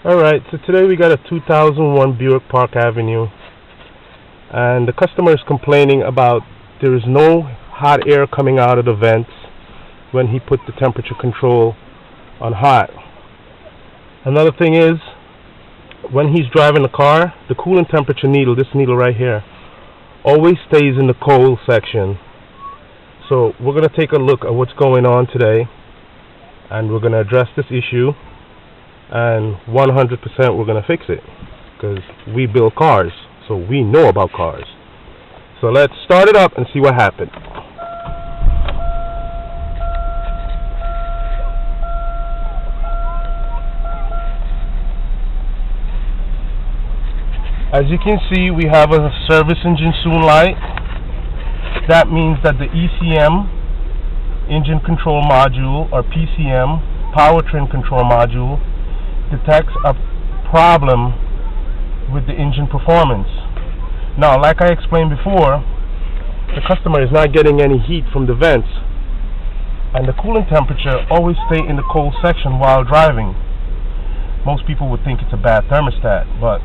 Alright, so today we got a 2001 Buick Park-Ave, and the customer is complaining about there is no hot air coming out of the vents when he put the temperature control on hot. Another thing is, when he's driving the car, the coolant temperature needle, this needle right here, always stays in the cold section. So we're going to take a look at what's going on today, and we're going to address this issue, and 100% we're going to fix it, because we build cars, so we know about cars. So let's start it up and see what happened. As you can see, we have a service engine soon light. That means that the ECM, engine control module, or PCM, powertrain control module, detects a problem with the engine performance. Now, like I explained before, the customer is not getting any heat from the vents, and the coolant temperature always stays in the cold section while driving. Most people would think it's a bad thermostat, but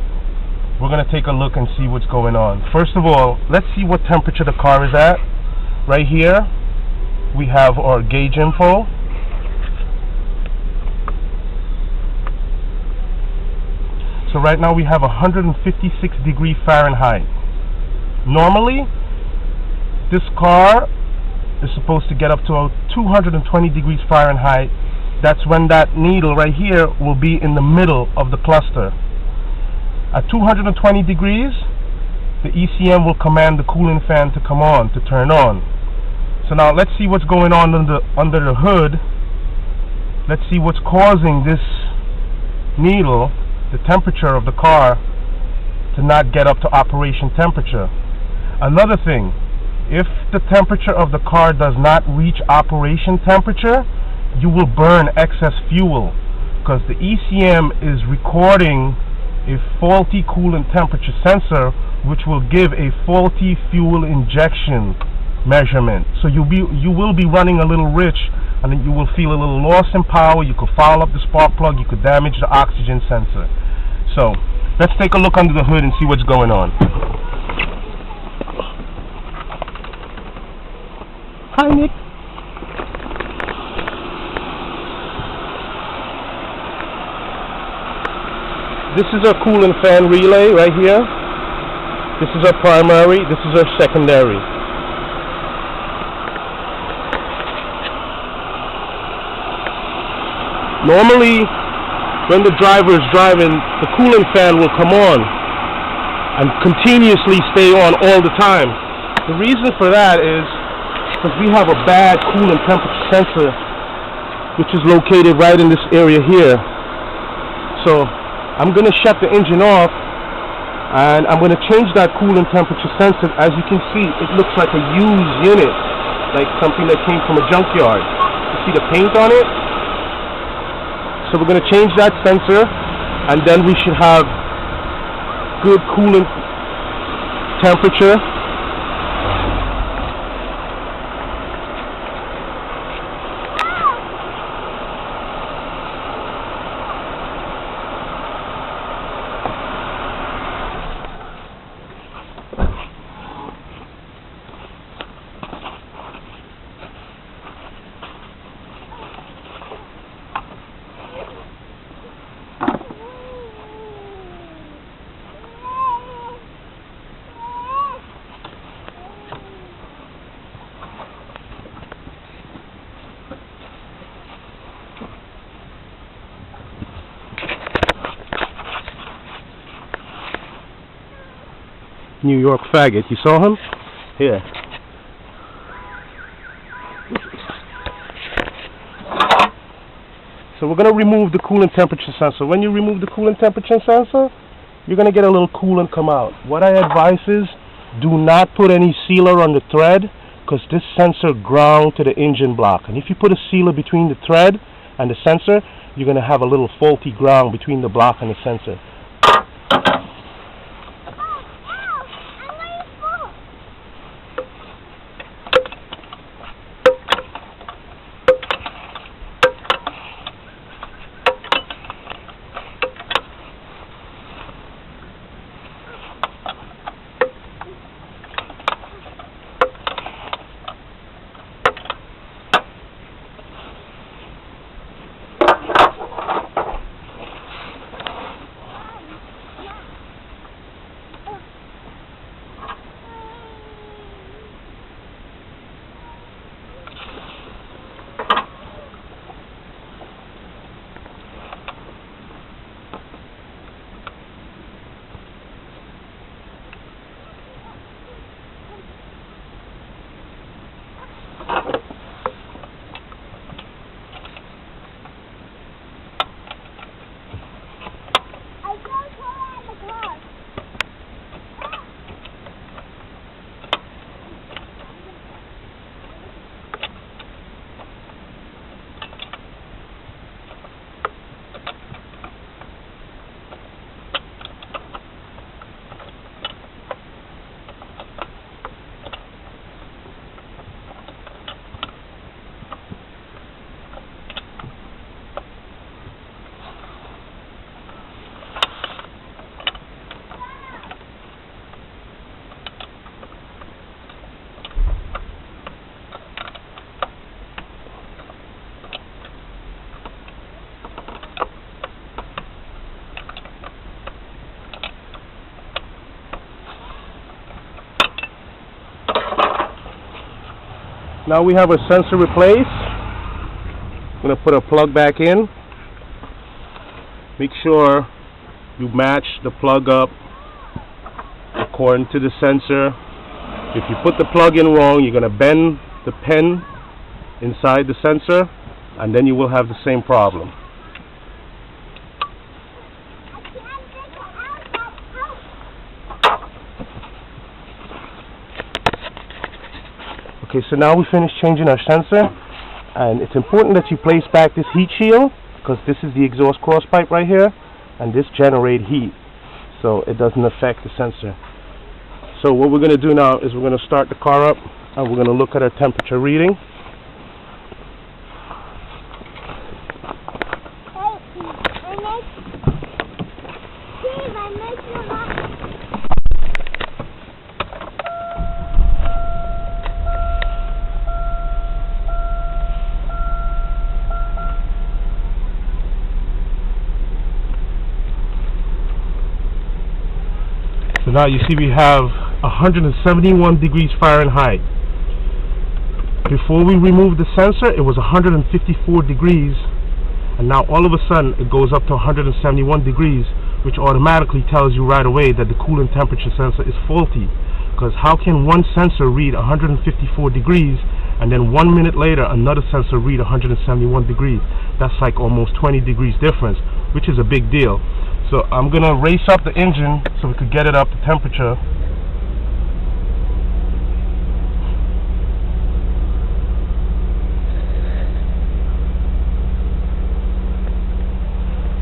we're going to take a look and see what's going on. First of all, let's see what temperature the car is at. Right here, we have our gauge info. So right now we have 156 degrees Fahrenheit. Normally, this car is supposed to get up to 220 degrees Fahrenheit. That's when that needle right here will be in the middle of the cluster. At 220 degrees, the ECM will command the cooling fan to come on, to turn on. So now let's see what's going on under the hood. Let's see what's causing this needle, the temperature of the car, to not get up to operation temperature. Another thing, if the temperature of the car does not reach operation temperature, you will burn excess fuel, because the ECM is recording a faulty coolant temperature sensor, which will give a faulty fuel injection measurement. So you will be running a little rich, and then you will feel a little loss in power. You could foul up the spark plug, you could damage the oxygen sensor. So let's take a look under the hood and see what's going on. Hi, Nick. This is our coolant fan relay right here. This is our primary, this is our secondary. Normally, when the driver is driving, the coolant fan will come on and continuously stay on all the time. The reason for that is because we have a bad coolant temperature sensor, which is located right in this area here. So I'm going to shut the engine off, and I'm going to change that coolant temperature sensor. As you can see, it looks like a used unit, like something that came from a junkyard. You see the paint on it? So we're going to change that sensor, and then we should have good coolant temperature. New York faggot. You saw him? Here. So we're going to remove the coolant temperature sensor. When you remove the coolant temperature sensor, you're going to get a little coolant come out. What I advise is, do not put any sealer on the thread, because this sensor ground to the engine block. And if you put a sealer between the thread and the sensor, you're going to have a little faulty ground between the block and the sensor. Now we have our sensor replaced. I'm going to put a plug back in. Make sure you match the plug up according to the sensor. If you put the plug in wrong, you're going to bend the pin inside the sensor, and then you will have the same problem. Okay, so now we finished changing our sensor, and it's important that you place back this heat shield, because this is the exhaust cross pipe right here, and this generates heat, so it doesn't affect the sensor. So what we're going to do now is we're going to start the car up, and we're going to look at our temperature reading. So now you see we have 171 degrees Fahrenheit. Before we removed the sensor, it was 154 degrees, and now all of a sudden it goes up to 171 degrees, which automatically tells you right away that the coolant temperature sensor is faulty. Because how can one sensor read 154 degrees and then 1 minute later another sensor read 171 degrees? That's like almost 20 degrees difference, which is a big deal. So I'm going to race up the engine so we could get it up to temperature.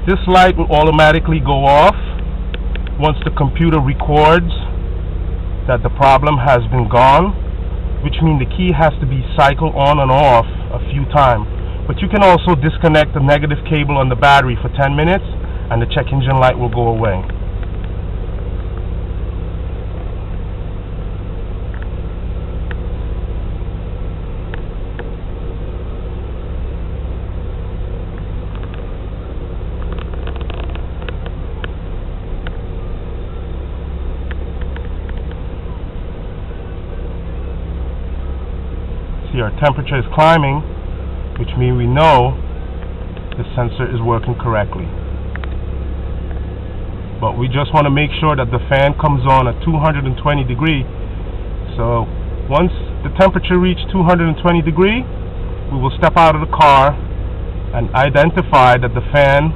This light will automatically go off once the computer records that the problem has been gone, which means the key has to be cycled on and off a few times. But you can also disconnect the negative cable on the battery for 10 minutes and the check engine light will go away. See, our temperature is climbing, which means we know the sensor is working correctly. But we just want to make sure that the fan comes on at 220 degrees. So once the temperature reaches 220 degrees, we will step out of the car and identify that the fan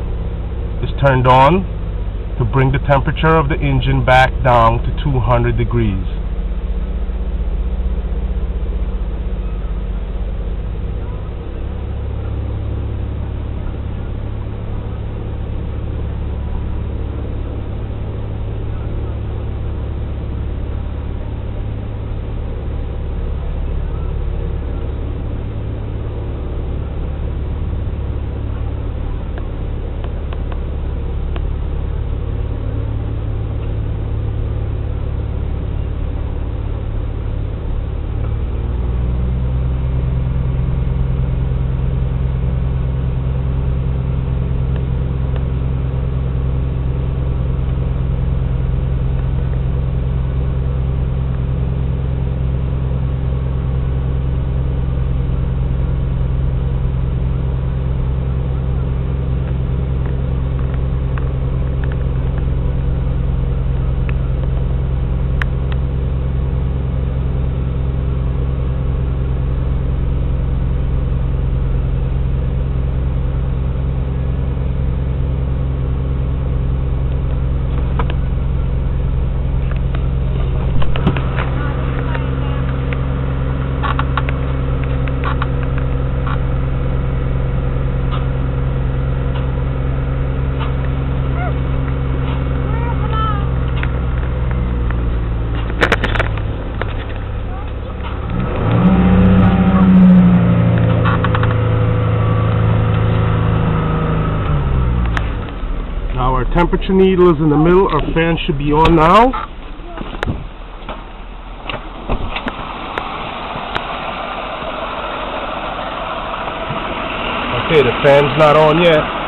is turned on to bring the temperature of the engine back down to 200 degrees. Temperature needle is in the middle. Our fan should be on now. Okay, the fan's not on yet.